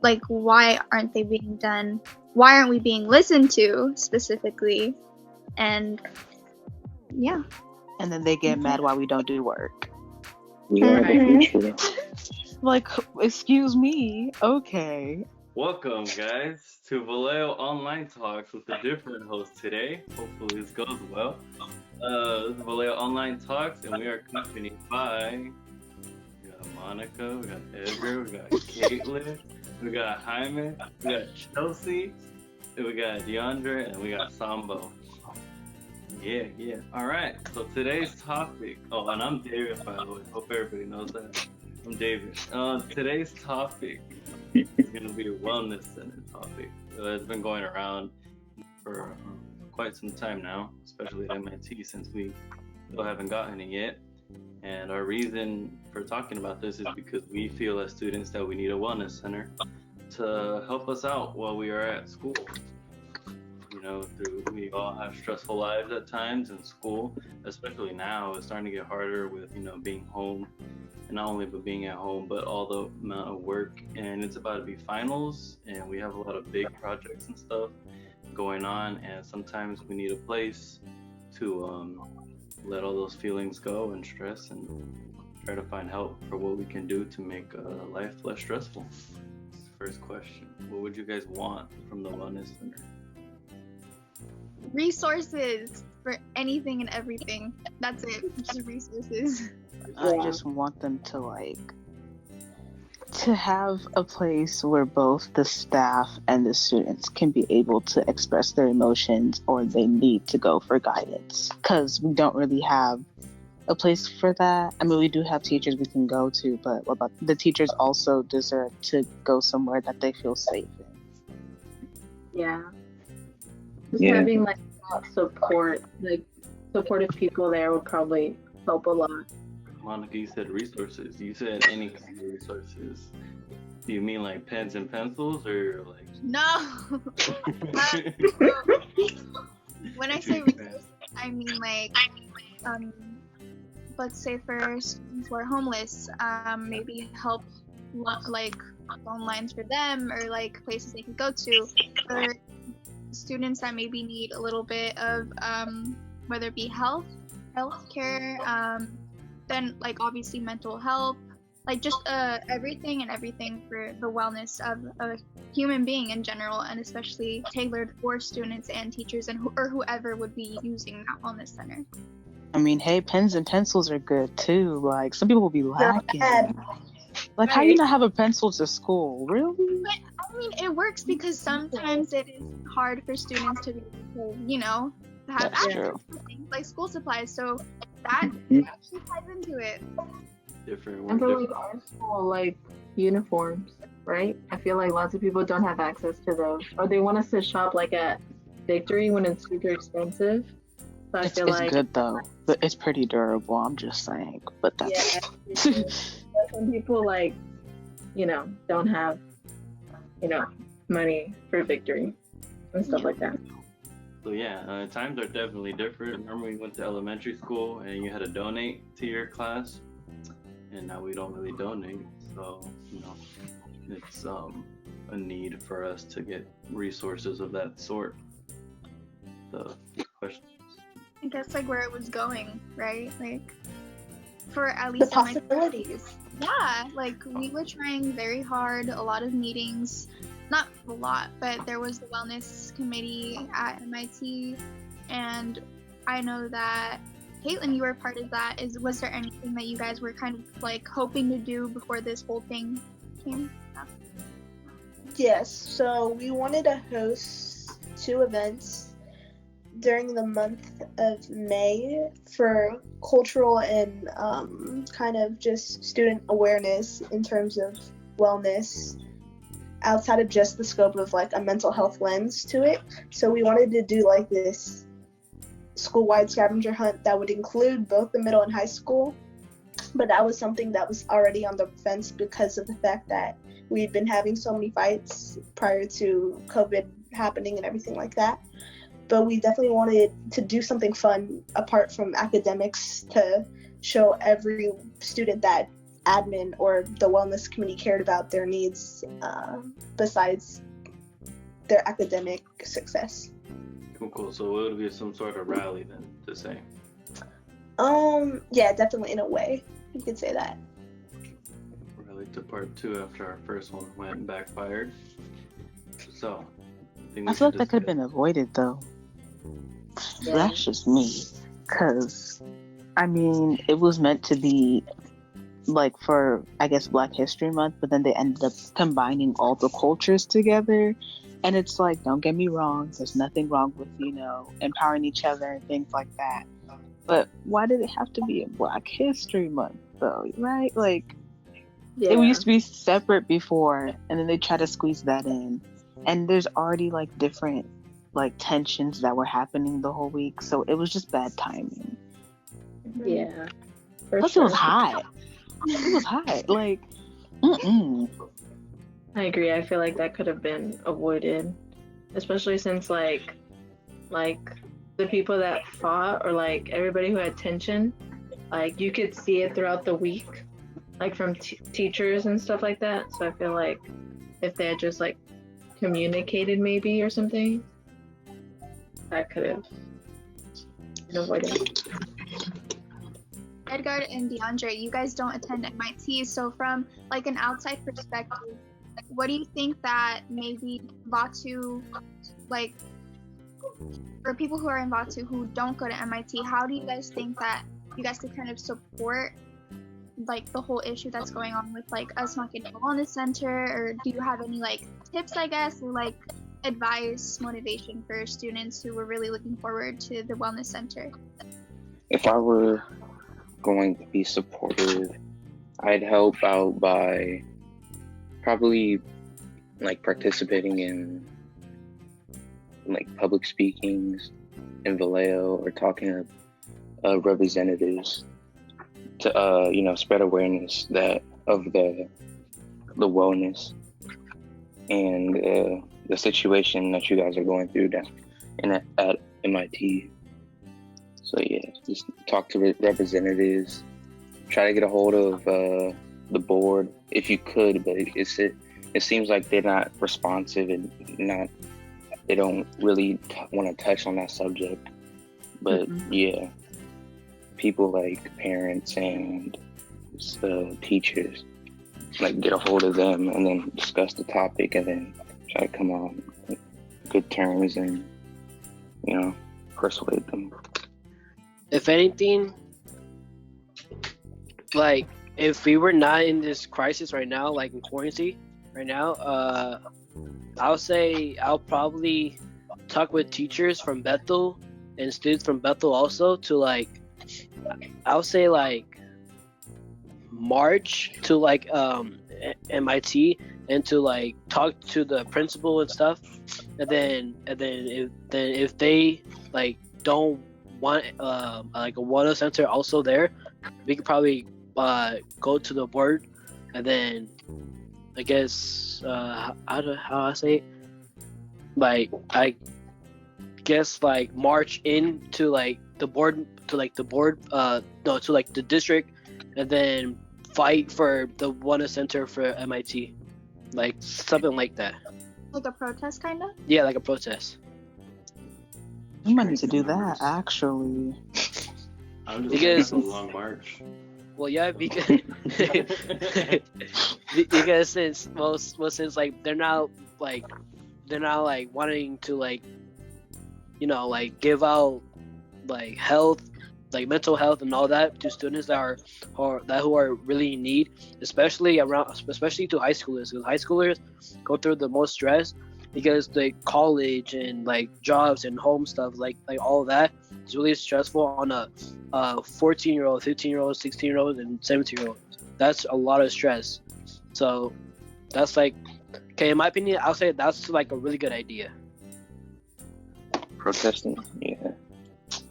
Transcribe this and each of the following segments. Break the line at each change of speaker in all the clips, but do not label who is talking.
like, why aren't they being done? Why aren't we being listened to specifically? And yeah.
And then they get mad why we don't do work.
We are the future.
Like, excuse me, okay.
Welcome, guys, to Vallejo Online Talks with a different host today. Hopefully this goes well. This is Vallejo Online Talks, and we are accompanied by we got Monica, we got Edgar, we got Caitlin, we got Jaime, we got Chelsea, and we got DeAndre, and we got Sambo. Yeah. All right. So today's topic. Oh, and I'm David, by the way. Hope everybody knows that. I'm David. Today's topic is going to be a wellness center topic. It's been going around for quite some time now, especially at MIT, since we still haven't gotten it yet. And our reason for talking about this is because we feel as students that we need a wellness center to help us out while we are at school. You know, we all have stressful lives at times in school, especially now. It's starting to get harder with, being home, and not only but being at home, but all the amount of work. And it's about to be finals, and we have a lot of big projects and stuff going on. And sometimes we need a place to let all those feelings go and stress, and try to find help for what we can do to make life less stressful. First question: what would you guys want from the wellness center?
Resources for anything and everything. That's it. Just resources.
I just want them to have a place where both the staff and the students can be able to express their emotions, or they need to go for guidance, because we don't really have a place for that. I mean, we do have teachers we can go to, but what about the teachers also deserve to go somewhere that they feel safe in.
Yeah. Just having supportive people there would probably help a lot.
Monica, you said resources. You said any kind of resources. Do you mean like pens and pencils, or like?
No. When I say resources, I mean let's say for students who are homeless, maybe help like phone lines for them, or like places they can go to, or students that maybe need a little bit of whether it be health care, then like obviously mental health, like just everything for the wellness of a human being in general, and especially tailored for students and teachers and or whoever would be using that wellness center.
I mean, hey, pens and pencils are good too. Like, some people will be lacking. Like, how you not have a pencil to school? Really?
But, I mean, it works because sometimes it is hard for students to be able to, have access to things like school supplies. So that actually ties into it.
Different.
And for like our school, like uniforms, right? I feel like lots of people don't have access to those, or they want us to shop like at Victory when it's super expensive. So I feel like
it's good though, but it's pretty durable. I'm just saying. But that's
some people don't have money for Victory and stuff like that.
So yeah, times are definitely different. Remember, we went to elementary school and you had to donate to your class, and now we don't really donate. So it's a need for us to get resources of that sort. The question.
I guess like where it was going, right? Like for at
The
least
possibilities.
Yeah, like we were trying very hard, a lot of meetings, not a lot, but there was the wellness committee at MIT, and I know that Caitlin, you were part of that. Was there anything that you guys were kind of like hoping to do before this whole thing came up?
Yes, so we wanted to host 2 events during the month of May for cultural and kind of just student awareness in terms of wellness outside of just the scope of like a mental health lens to it. So we wanted to do like this school-wide scavenger hunt that would include both the middle and high school, but that was something that was already on the fence because of the fact that we'd been having so many fights prior to COVID happening and everything like that. But we definitely wanted to do something fun apart from academics to show every student that admin or the wellness committee cared about their needs besides their academic success.
Cool. So it would be some sort of rally then to say.
Yeah, definitely in a way. You could say that.
Rally to part 2 after our first one went backfired. So
I feel like that could have been avoided though.
Yeah.
That's just me. Cause I mean, it was meant to be like for I guess Black History Month, but then they ended up combining all the cultures together. And it's like, don't get me wrong, there's nothing wrong with, empowering each other and things like that. But why did it have to be in Black History Month though, right? Like it used to be separate before, and then they try to squeeze that in. And there's already like different like tensions that were happening the whole week, so it was just bad timing.
Yeah.
Plus, it was hot. It was hot. Like,
I agree. I feel like that could have been avoided, especially since like the people that fought or like everybody who had tension, like you could see it throughout the week, like from teachers and stuff like that. So I feel like if they had just like communicated maybe or something, that could have been avoided.
Edgar and DeAndre, you guys don't attend MIT, so from like an outside perspective, what do you think that maybe Vatu, like for people who are in Vatu who don't go to MIT, how do you guys think that you guys could kind of support like the whole issue that's going on with like us not getting a wellness center, or do you have any like tips, I guess, or like advice, motivation for students who were really looking forward to the wellness center?
If I were going to be supportive, I'd help out by probably like participating in like public speakings in Vallejo or talking to representatives to spread awareness that of the wellness and the situation that you guys are going through down at MIT. So yeah, just talk to representatives, try to get a hold of the board if you could, but it seems like they're not responsive and they don't really want to touch on that subject. But yeah, people like parents and teachers, like get a hold of them and then discuss the topic and then try to come on good terms and persuade them.
If anything, like if we were not in this crisis right now, like in quarantine right now, I'll say I'll probably talk with teachers from Bethel and students from Bethel also to like, I'll say like march to like MIT and to like talk to the principal and stuff, and then if they like don't want like a wellness center also there, we could probably go to the board and then I guess how I say it? Like I guess like march into like the board to like the district and then fight for the wellness center for MIT, like something like that.
Like a protest, kind of?
Yeah, like a protest.
You might need to do that, actually.
I'm just
Because-
a long march.
Well, yeah, because because since like they're not like wanting to like give out like health, like mental health and all that to students that who are really in need, especially to high schoolers, because high schoolers go through the most stress because the college and like jobs and home stuff, like all of that is really stressful on a 14-year-old, 15-year-old, 16-year-old, and 17-year-old. That's a lot of stress. So that's like, okay, in my opinion, I'll say that's like a really good idea.
Protesting, yeah.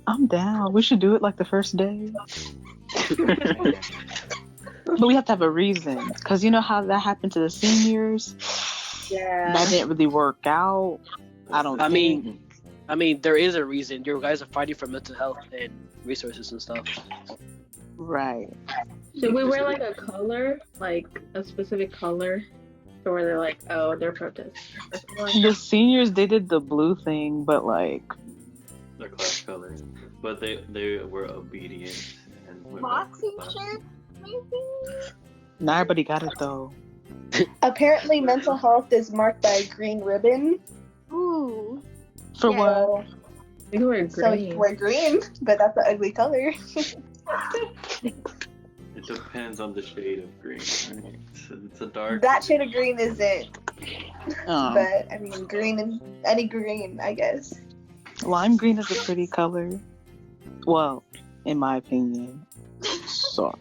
I'm down. We should do it like the first day. But we have to have a reason, because you know how that happened to the seniors?
Yeah.
That didn't really work out. I
mean, there is a reason. You guys are fighting for mental health and resources and stuff.
Right.
Should we wear like a color, like a specific color, to where they're like, oh, they're protesting? Or something like
The
that?
seniors, they did the blue thing, but like,
Their class colors, but they were obedient and went back to
Boxing
class.
shirt, maybe.
not everybody got it though.
Apparently, mental health is marked by a green ribbon.
Ooh.
For
Yeah.
what?
We can wear
So
green.
we're green, but that's an ugly color.
It depends on the shade of green. Right? It's a dark.
That shade of green is it.
Oh,
But I mean, green and any green, I guess.
lime green is a pretty color. Well, in my opinion. Sorry.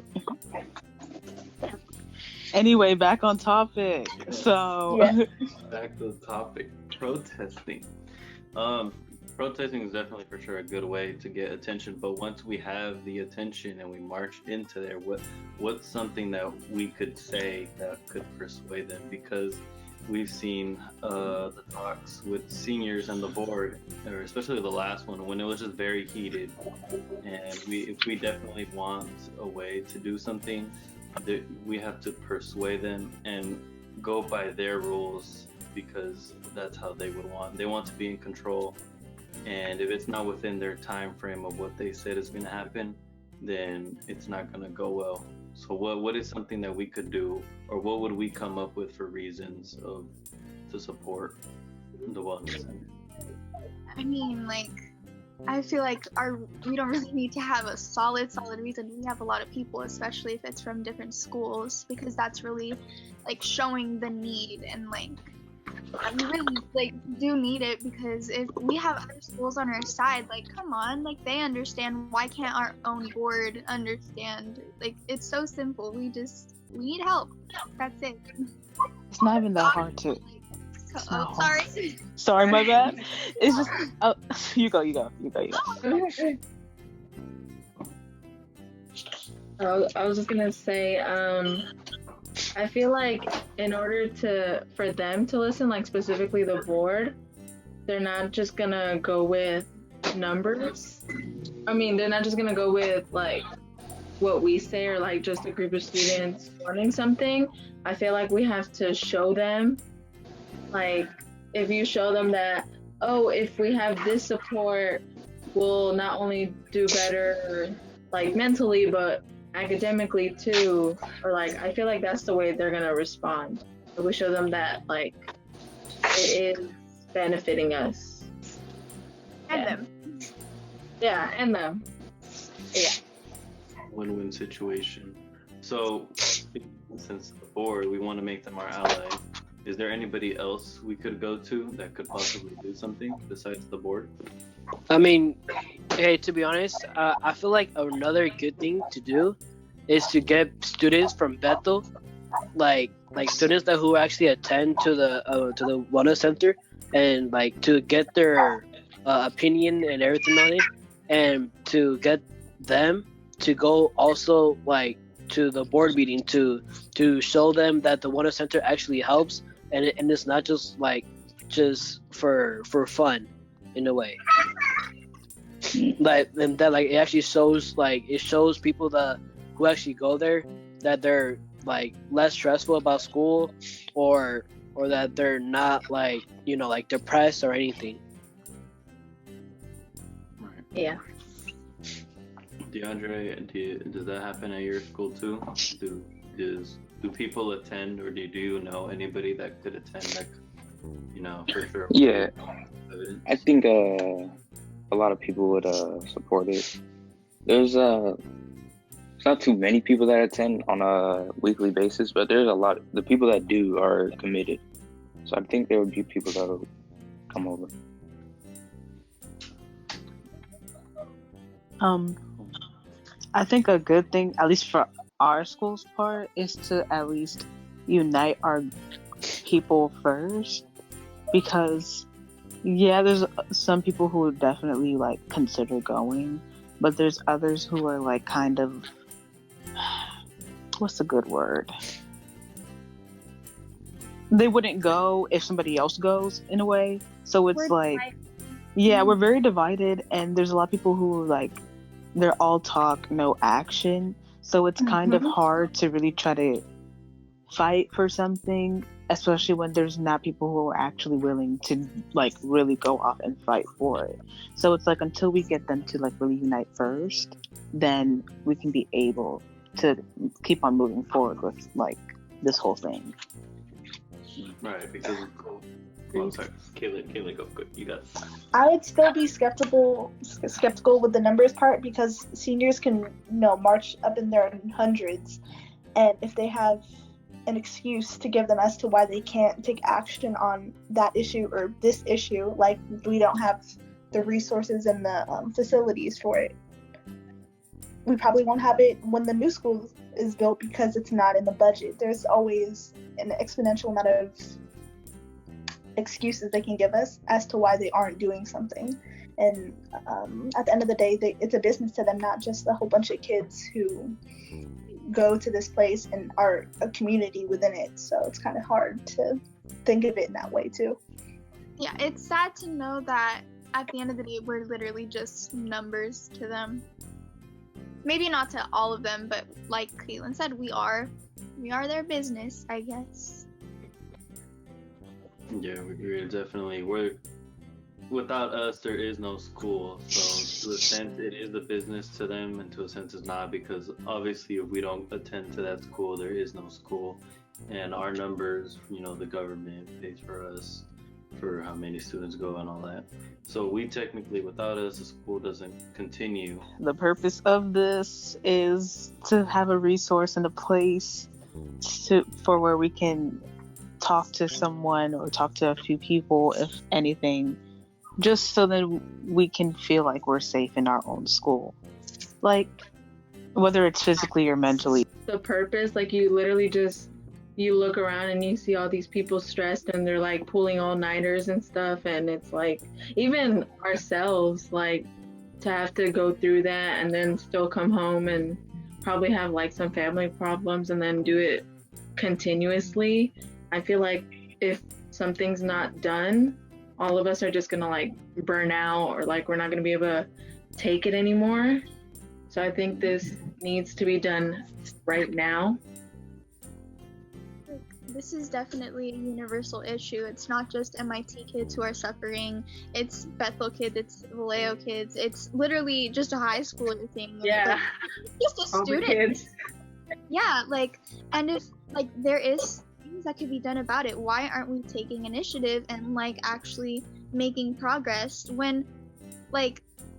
Anyway, back on topic. So,
Yeah.
Back to the topic, protesting. Protesting is definitely for sure a good way to get attention. But once we have the attention and we march into there, what's something that we could say that could persuade them? Because we've seen the talks with seniors and the board, or especially the last one, when it was just very heated. And if we definitely want a way to do something, we have to persuade them and go by their rules, because that's how they would want. They want to be in control, and if it's not within their time frame of what they said is going to happen, then it's not going to go well. So what is something that we could do, or what would we come up with for reasons to support the wellness center?
I mean, like, I feel like we don't really need to have a solid reason. We have a lot of people, especially if it's from different schools, because that's really like showing the need, and like we really like do need it, because if we have other schools on our side, like come on, like they understand. Why can't our own board understand? Like it's so simple. We need help. That's it.
it's not even that hard to. It's not
Oh,
hard.
sorry.
Sorry, my bad. It's just. Oh, you go.
I was just gonna say, I feel like in order for them to listen, like specifically the board, they're not just gonna go with numbers. I mean, they're not just gonna go with like what we say, or like just a group of students wanting something. I feel like we have to show them, like if you show them that, oh, if we have this support, we'll not only do better like mentally, but academically too, or like I feel like that's the way they're gonna respond. So we show them that like it is benefiting us.
And them.
Yeah, and them. Yeah.
Win-win situation. So since the board, we want to make them our ally. Is there anybody else we could go to that could possibly do something besides the board?
I mean, hey, to be honest, I feel like another good thing to do is to get students from Bethel, like students that who actually attend to the wellness center, and like to get their opinion and everything on it, and to get them to go also like to the board meeting to show them that the wellness center actually helps, and it's not just like just for fun in a way. Like, and that like it actually shows, like it shows people that who actually go there that they're like less stressful about school, or that they're not like, you know, like depressed or anything.
Right.
Yeah.
DeAndre, does that happen at your school too? Do people attend, or do you know anybody that could attend, that you know for sure?
Yeah,
Evidence?
I think a lot of people would support it. There's not too many people that attend on a weekly basis, but there's a lot. The people that do are committed, so I think there would be people that would come over.
I think a good thing, at least for our school's part, is to at least unite our people first, because there's some people who would definitely like consider going, but there's others who are like kind of, what's a good word? They wouldn't go if somebody else goes, in a way. So it's we're very divided, and there's a lot of people who are like, they're all talk, no action. So it's kind of
Mhm.
hard to really try to fight for something, especially when there's not people who are actually willing to like really go off and fight for it. So it's like until we get them to like really unite first, then we can be able to keep on moving forward with like this whole thing.
Right, because well, sorry, Kayla, go good. You got it.
I would still be skeptical with the numbers part because seniors can, march up in their hundreds, and if they have an excuse to give them as to why they can't take action on that issue or this issue, like we don't have the resources and the facilities for it, we probably won't have it when the new school is built because it's not in the budget. There's always an exponential amount of excuses they can give us as to why they aren't doing something. And at the end of the day, it's a business to them, not just a whole bunch of kids who go to this place and are a community within it. So it's kind of hard to think of it in that way too.
Yeah, it's sad to know that at the end of the day, we're literally just numbers to them. Maybe not to all of them, but like Caitlin said, we are their business, I guess.
Yeah, we're definitely without us there is no school. So to a sense it is a business to them, and to a sense it's not, because obviously if we don't attend to that school there is no school, and our numbers, the government pays for us for how many students go and all that. So we technically, without us, the school doesn't continue.
The purpose of this is to have a resource and a place for where we can talk to someone or talk to a few people, if anything, just so that we can feel like we're safe in our own school, like whether it's physically or mentally.
The purpose, like you literally just, you look around and you see all these people stressed and they're like pulling all-nighters and stuff, and it's like even ourselves, like to have to go through that and then still come home and probably have like some family problems and then do it continuously. I feel like if something's not done, all of us are just gonna like burn out, or like we're not gonna be able to take it anymore. So I think this needs to be done right now.
This is definitely a universal issue. It's not just MIT kids who are suffering. It's Bethel kids, it's Vallejo kids. It's literally just a high schooler thing.
Yeah.
Like, just a
All the
student.
kids.
Yeah, and if there is things that could be done about it, why aren't we taking initiative and actually making progress when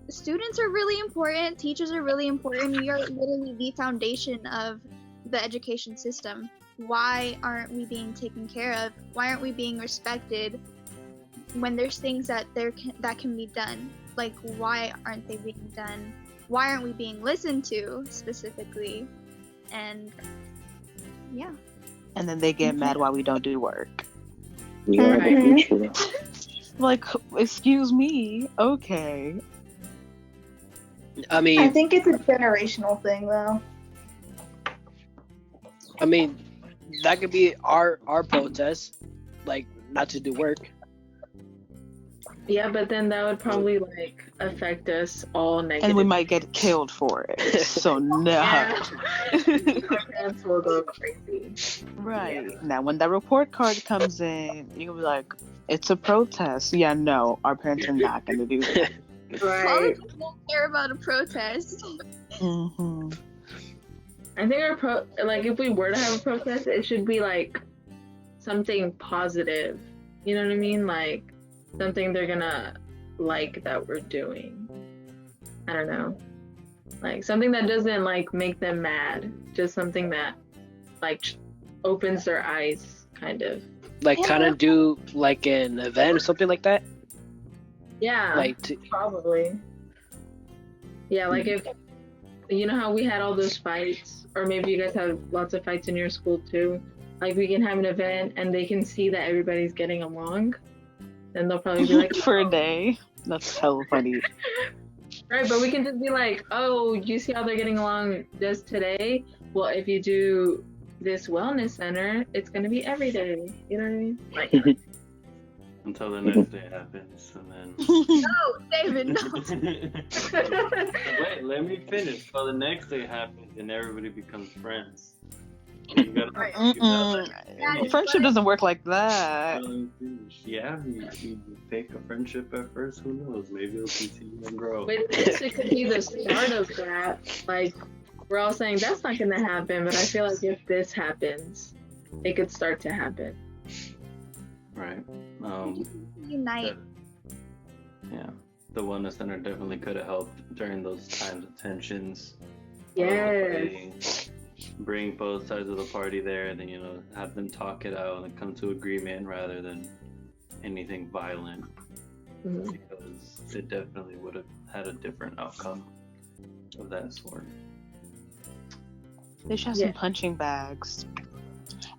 students are really important, teachers are really important, we are literally the foundation of the education system. Why aren't we being taken care of? Why aren't we being respected when there's things that can be done? Why aren't they being done? Why aren't we being listened to specifically? And yeah.
And then they get mad why we don't do work.
We are the future.
Like, excuse me, okay.
I mean,
I think it's a generational thing though.
that could be our protest, like not to do work.
Yeah, but then that would probably affect us all negatively.
And we might get killed for it. So no.
Yeah. Our parents will go crazy.
Right.
Yeah.
Now when that report card comes in, you can be like, it's a protest. Yeah, no, our parents are not gonna do that.
Right.
People don't care about a protest.
Mm-hmm.
I think if we were to have a protest, it should be something positive. You know what I mean? Something they're gonna like that we're doing. I don't know. Something that doesn't make them mad. Just something that opens their eyes, kind of.
Kind of do an event or something like that.
Yeah. Probably. Yeah, if you know how we had all those fights, or maybe you guys have lots of fights in your school too. We can have an event and they can see that everybody's getting along. Then they'll probably be like,
for a day. That's hella funny.
Right, but we can just be like, oh, you see how they're getting along just today? Well, if you do this wellness center, it's going to be every day. You know what I mean?
until the next day happens, and then.
No, David, no.
Wait, let me finish. So the next day happens, and everybody becomes friends. You gotta,
Right.
you gotta let me finish.
Friendship doesn't work like that.
Let me finish. Yeah, you fake a friendship at first. Who knows? Maybe it'll continue and grow.
But this it could be the start of that. Like, we're all saying that's not gonna happen, but I feel like if this happens, it could start to happen.
Right.
Unite.
Yeah. The Wellness Center definitely could have helped during those times of tensions.
Yes.
Bring both sides of the party there, and then have them talk it out and come to agreement rather than anything violent,
Mhm.
because it definitely would have had a different outcome of that sort.
They should have
Yeah.
some punching bags.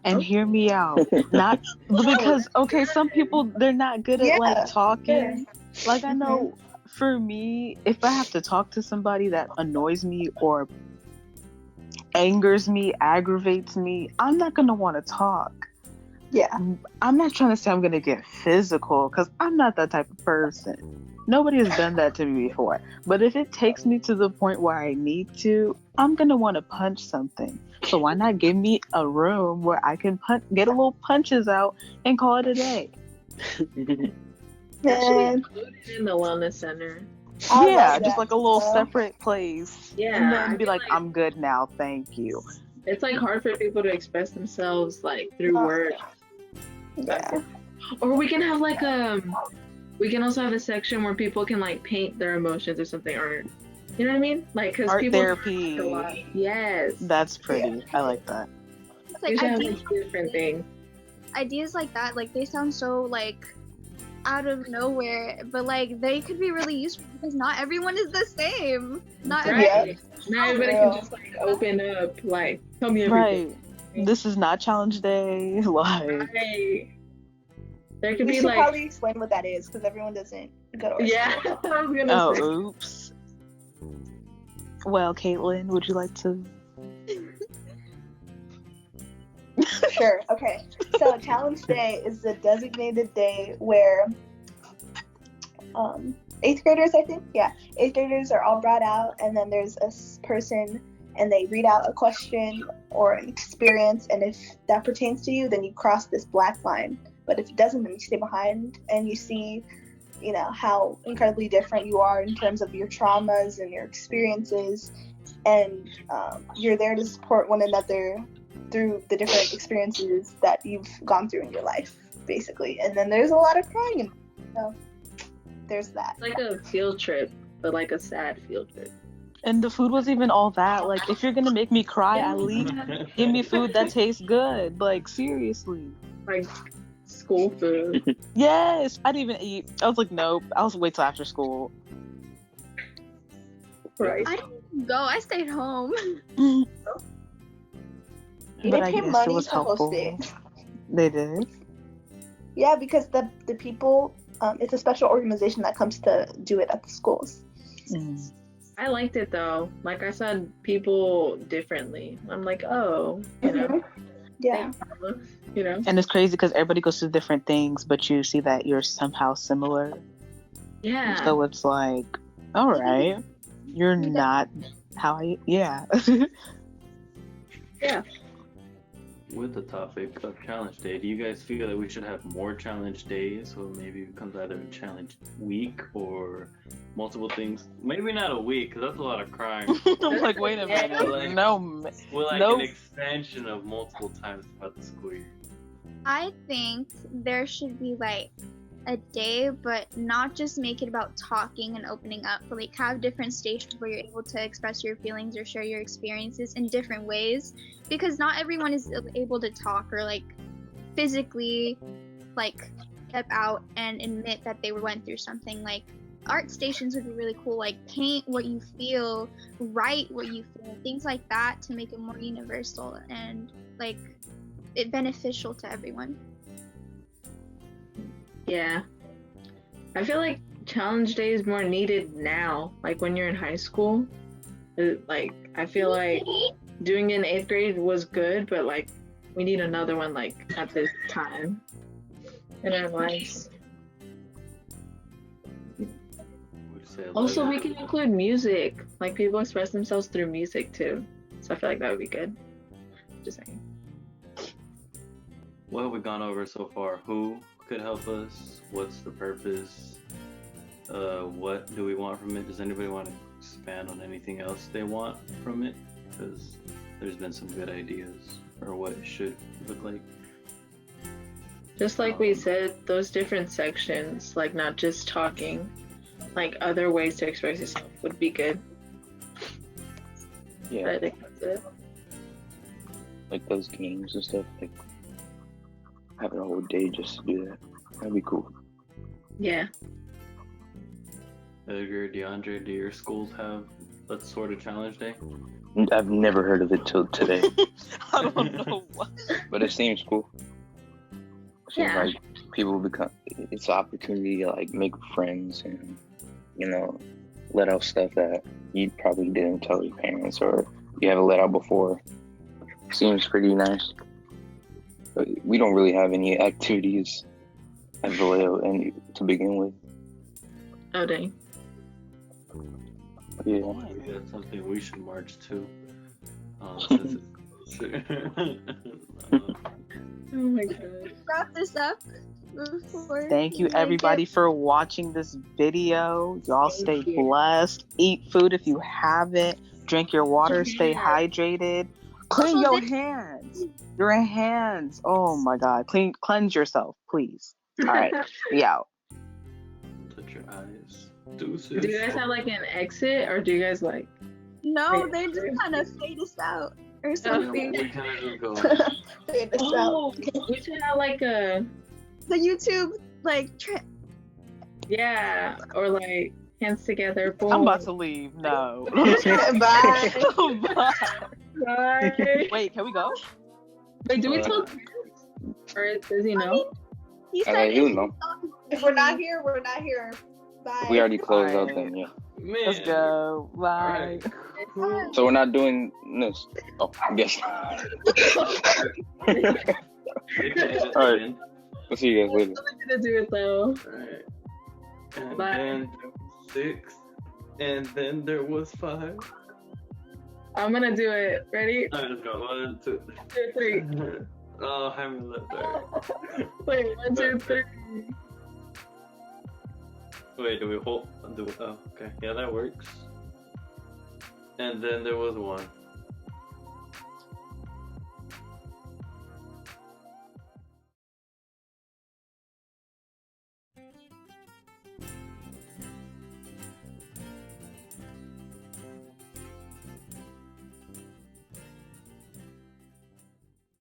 And hear me out. Not because some people they're not good at like talking. Like I know for me, if I have to talk to somebody that annoys me or angers me, aggravates me, I'm not gonna want to talk.
Yeah.
I'm not trying to say I'm gonna get physical because I'm not that type of person. Nobody has done that to me before. But if it takes me to the point where I need to, I'm gonna want to punch something. So why not give me a room where I can get a little punches out and call it a day?
Actually
Man,
included in the wellness center.
I
Yeah,
love
just
that.
like a little
So,
separate place.
Yeah,
And
I
then be
feel
like, I'm good now, thank you.
It's like hard for people to express themselves like through words.
yeah.
Or we can have like we can also have a section where people can like paint their emotions or something, or you know what I mean? Like because
Art
people
therapy.
talk a lot. Yes.
That's pretty. I like that.
It's
We
like
should have
ideas,
like different things.
ideas like that, like they sound so like out of nowhere, but like they could be really useful because not everyone is the same. Not
Right.
everyone.
Now everybody can just like open up, like tell me everything.
Right. This is not challenge day. Like,
Right. There could
We
be
should
like
probably explain what that is because everyone doesn't go to our
yeah.
school.
I was gonna say.
oops. Well, Caitlin, would you like to?
Sure. Okay. So Challenge Day is the designated day where 8th graders, I think, 8th graders are all brought out, and then there's a person, and they read out a question or an experience, and if that pertains to you, then you cross this black line. But if it doesn't, then you stay behind, and you see, how incredibly different you are in terms of your traumas and your experiences, and you're there to support one another through the different experiences that you've gone through in your life, basically. And then there's a lot of crying, so there's that.
It's like a field trip, but like a sad field trip.
And the food was even all that. Like, if you're gonna make me cry, at least give me food that tastes good. Like, seriously.
Like school food.
Yes, I didn't even eat. I was like, nope. I'll wait till after school.
Right.
I didn't go. I stayed home.
They
But I
pay
guess
money
it was
to host
helpful.
it.
They did.
Yeah, because the people, it's a special organization that comes to do it at the schools.
Mm.
I liked it though. Like I said, people differently. I'm like, oh,
Yeah.
And it's crazy because everybody goes through different things, but you see that you're somehow similar.
Yeah.
So it's like, all right, you're not how I. Yeah.
Yeah.
With the topic of challenge day, do you guys feel that we should have more challenge days, or maybe it becomes either a challenge week or multiple things? Maybe not a week, because that's a lot of crime.
I'm like, wait a minute.
Like-
No.
Well, like
Nope.
an expansion of multiple times throughout the school year.
I think there should be like a day, but not just make it about talking and opening up, but like have different stations where you're able to express your feelings or share your experiences in different ways, because not everyone is able to talk or like physically like step out and admit that they went through something. Like art stations would be really cool, like paint what you feel, write what you feel, things like that, to make it more universal and like it beneficial to everyone.
Yeah. I feel like challenge day is more needed now, like when you're in high school. Like, I feel like doing it in 8th grade was good, but like we need another one like at this time in our lives.
say
Also, we
allegedly.
can include music. Like people express themselves through music too. So I feel like that would be good. Just saying.
What have we gone over so far? Who could help us? What's the purpose? What do we want from it? Does anybody want to expand on anything else they want from it? Because there's been some good ideas for what it should look like.
Just like we said, those different sections, like not just talking, like other ways to express yourself would be good.
Yeah,
I think that's it.
like those games and stuff. Like having a whole day just to do that. That'd be cool.
Yeah.
Edgar, DeAndre, do your schools have that sort of challenge day?
I've never heard of it till today,
I don't know what.
but it seems cool. Seems
Yeah.
like people become. It's an opportunity to like make friends and let out stuff that you probably didn't tell your parents or you haven't let out before. Seems pretty nice. But we don't really have any activities at Vallejo and to begin with.
Oh dang.
Yeah.
Maybe that's something we should march to. Since it's closer.
Oh my god.
Wrap this up before.
Thank you
we
everybody for watching this video. Y'all stay
Thank you.
blessed. Eat food if you haven't. Drink your water. Stay
Yeah.
hydrated. Clean
Also,
your hands. Your hands. Oh my God. Cleanse yourself, please. All right. We out.
Touch your eyes. Deuces.
Do you guys have like an exit or do you guys like
No, they just kind of fade us out or something.
We kind of just go.
Figure this out.
Oh, we should have like a
The YouTube like
yeah, or like hands together. Boom.
I'm about to leave. No.
Bye.
Bye.
Wait, can we go?
Wait, do we tell or does he know?
he
I
said.
do know.
If we're not here, we're not here. Bye.
If we already closed out,
Alright.
then yeah.
Man.
Let's go. Bye.
Alright.
So we're not doing this. Oh, I guess.
They can edit
Alright.
it in.
We'll see you guys later.
I'm gonna do it though.
Alright. And
Bye.
then there was 6. And then there was 5.
I'm gonna do it. Ready?
Alright, let's go. 1, 2.
2, 3.
Oh, I haven't left. Alright.
Wait, 1, 2, 3.
Wait, do we hold? Oh, okay. Yeah, that works. And then there was 1.